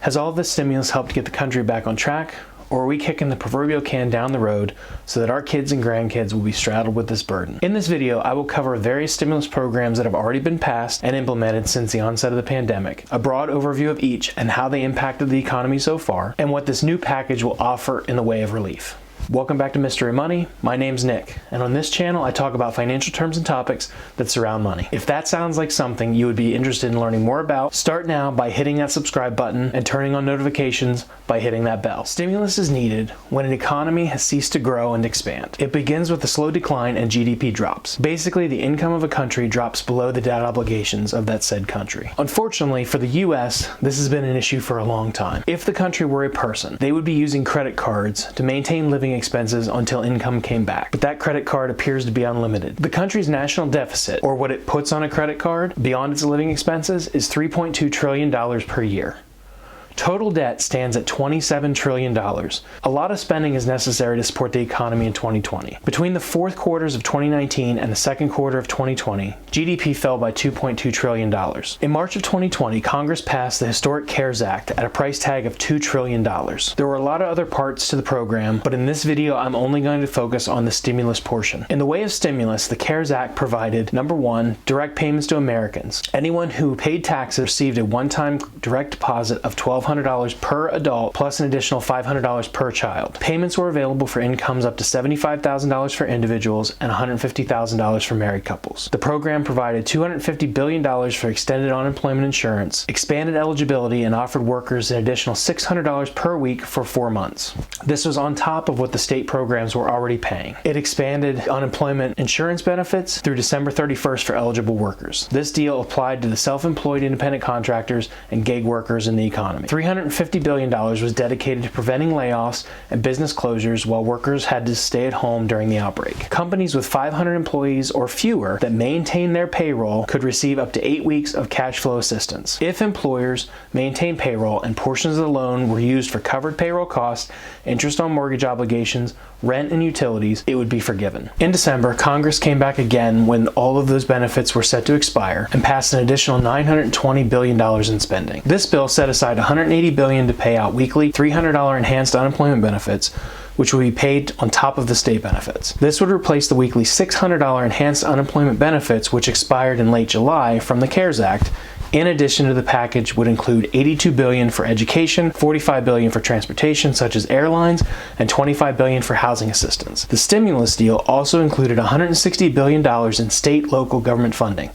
Has all this stimulus helped get the country back on track, or are we kicking the proverbial can down the road so that our kids and grandkids will be straddled with this burden? In this video, I will cover various stimulus programs that have already been passed and implemented since the onset of the pandemic, a broad overview of each and how they impacted the economy so far, and what this new package will offer in the way of relief. Welcome back to Mystery Money. My name's Nick, and on this channel I talk about financial terms and topics that surround money. If that sounds like something you would be interested in learning more about, start now by hitting that subscribe button and turning on notifications by hitting that bell. Stimulus is needed when an economy has ceased to grow and expand. It begins with a slow decline and GDP drops. Basically, the income of a country drops below the debt obligations of that said country. Unfortunately, for the US, this has been an issue for a long time. If the country were a person, they would be using credit cards to maintain living expenses until income came back, but that credit card appears to be unlimited. The country's national deficit, or what it puts on a credit card beyond its living expenses, is $3.2 trillion per year. Total debt stands at $27 trillion. A lot of spending is necessary to support the economy in 2020. Between the fourth quarters of 2019 and the second quarter of 2020, GDP fell by $2.2 trillion. In March of 2020, Congress passed the historic CARES Act at a price tag of $2 trillion. There were a lot of other parts to the program, but in this video I'm only going to focus on the stimulus portion. In the way of stimulus, the CARES Act provided, number one, direct payments to Americans. Anyone who paid taxes received a one-time direct deposit of $1,200 per adult plus an additional $500 per child. Payments were available for incomes up to $75,000 for individuals and $150,000 for married couples. The program provided $250 billion for extended unemployment insurance, expanded eligibility, and offered workers an additional $600 per week for 4 months. This was on top of what the state programs were already paying. It expanded unemployment insurance benefits through December 31st for eligible workers. This deal applied to the self-employed independent contractors and gig workers in the economy. $350 billion was dedicated to preventing layoffs and business closures while workers had to stay at home during the outbreak. Companies with 500 employees or fewer that maintained their payroll could receive up to 8 weeks of cash flow assistance. If employers maintained payroll and portions of the loan were used for covered payroll costs, interest on mortgage obligations, rent, and utilities, it would be forgiven. In December, Congress came back again when all of those benefits were set to expire and passed an additional $920 billion in spending. This bill set aside $180 billion to pay out weekly $300 enhanced unemployment benefits, which would be paid on top of the state benefits. This would replace the weekly $600 enhanced unemployment benefits, which expired in late July from the CARES Act. In addition to the package would include $82 billion for education, $45 billion for transportation such as airlines, and $25 billion for housing assistance. The stimulus deal also included $160 billion in state local government funding,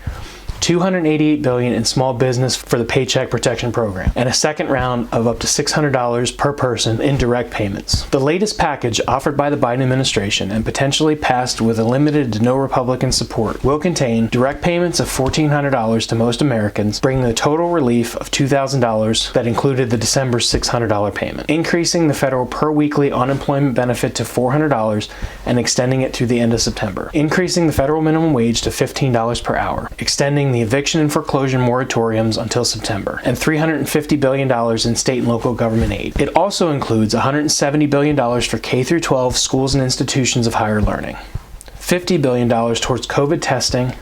$288 billion in small business for the Paycheck Protection Program, and a second round of up to $600 per person in direct payments. The latest package offered by the Biden administration and potentially passed with a limited to no Republican support will contain direct payments of $1,400 to most Americans, bringing the total relief of $2,000 that included the December $600 payment, increasing the federal per weekly unemployment benefit to $400 and extending it through the end of September, increasing the federal minimum wage to $15 per hour, extending the eviction and foreclosure moratoriums until September, and $350 billion in state and local government aid. It also includes $170 billion for K-12 schools and institutions of higher learning, $50 billion towards COVID testing,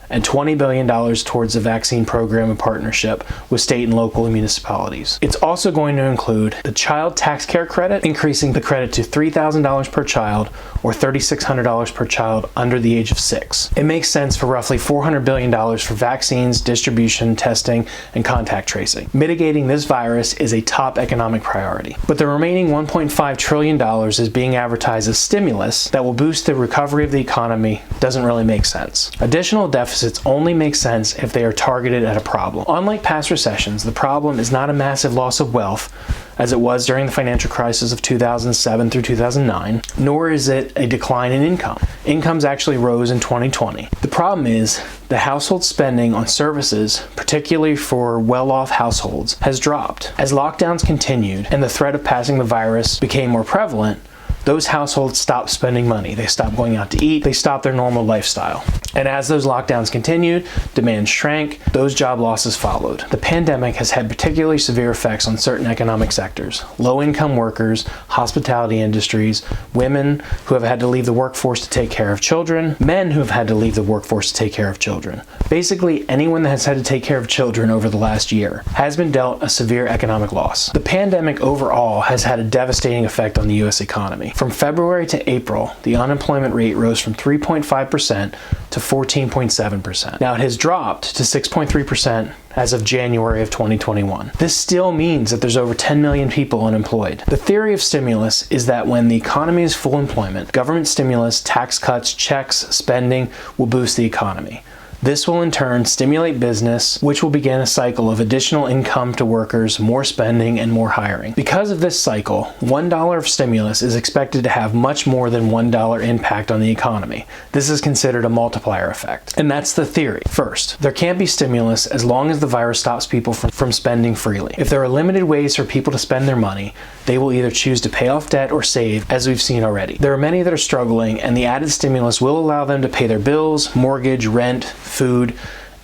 and $20 billion towards the vaccine program in partnership with state and local municipalities. It's also going to include the child tax care credit, increasing the credit to $3,000 per child or $3,600 per child under the age of 6. It makes sense for roughly $400 billion for vaccines, distribution, testing, and contact tracing. Mitigating this virus is a top economic priority. But the remaining $1.5 trillion is being advertised as stimulus that will boost the recovery of the economy doesn't really make sense. Additional deficits only make sense if they are targeted at a problem. Unlike past recessions, the problem is not a massive loss of wealth, as it was during the financial crisis of 2007 through 2009, nor is it a decline in income. Incomes actually rose in 2020. The problem is the household spending on services, particularly for well-off households, has dropped. As lockdowns continued and the threat of passing the virus became more prevalent, those households stopped spending money. They stopped going out to eat. They stopped their normal lifestyle. And as those lockdowns continued, demand shrank, those job losses followed. The pandemic has had particularly severe effects on certain economic sectors. Low-income workers, hospitality industries, women who have had to leave the workforce to take care of children, men who have had to leave the workforce to take care of children. Basically, anyone that has had to take care of children over the last year has been dealt a severe economic loss. The pandemic overall has had a devastating effect on the U.S. economy. From February to April, the unemployment rate rose from 3.5% to 14.7%. Now it has dropped to 6.3% as of January of 2021. This still means that there's over 10 million people unemployed. The theory of stimulus is that when the economy is full employment, government stimulus, tax cuts, checks, spending will boost the economy. This will in turn stimulate business, which will begin a cycle of additional income to workers, more spending, and more hiring. Because of this cycle, $1 of stimulus is expected to have much more than $1 impact on the economy. This is considered a multiplier effect. And that's the theory. First, there can't be stimulus as long as the virus stops people from spending freely. If there are limited ways for people to spend their money, they will either choose to pay off debt or save, as we've seen already. There are many that are struggling, and the added stimulus will allow them to pay their bills, mortgage, rent, food,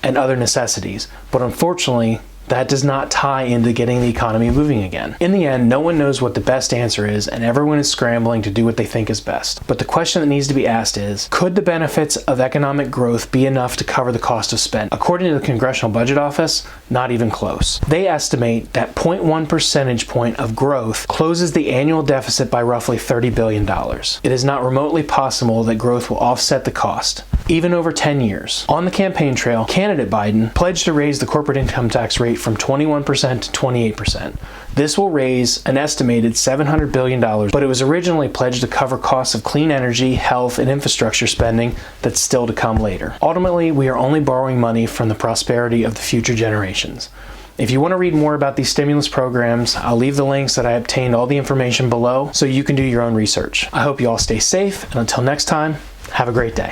and other necessities. But unfortunately, that does not tie into getting the economy moving again. In the end, no one knows what the best answer is, and everyone is scrambling to do what they think is best. But the question that needs to be asked is, could the benefits of economic growth be enough to cover the cost of spend? According to the Congressional Budget Office, not even close. They estimate that 0.1 percentage point of growth closes the annual deficit by roughly $30 billion. It is not remotely possible that growth will offset the cost, even over 10 years. On the campaign trail, candidate Biden pledged to raise the corporate income tax rate from 21% to 28%. This will raise an estimated $700 billion, but it was originally pledged to cover costs of clean energy, health, and infrastructure spending that's still to come later. Ultimately, we are only borrowing money from the prosperity of the future generations. If you want to read more about these stimulus programs, I'll leave the links that I obtained all the information below so you can do your own research. I hope you all stay safe, and until next time, have a great day.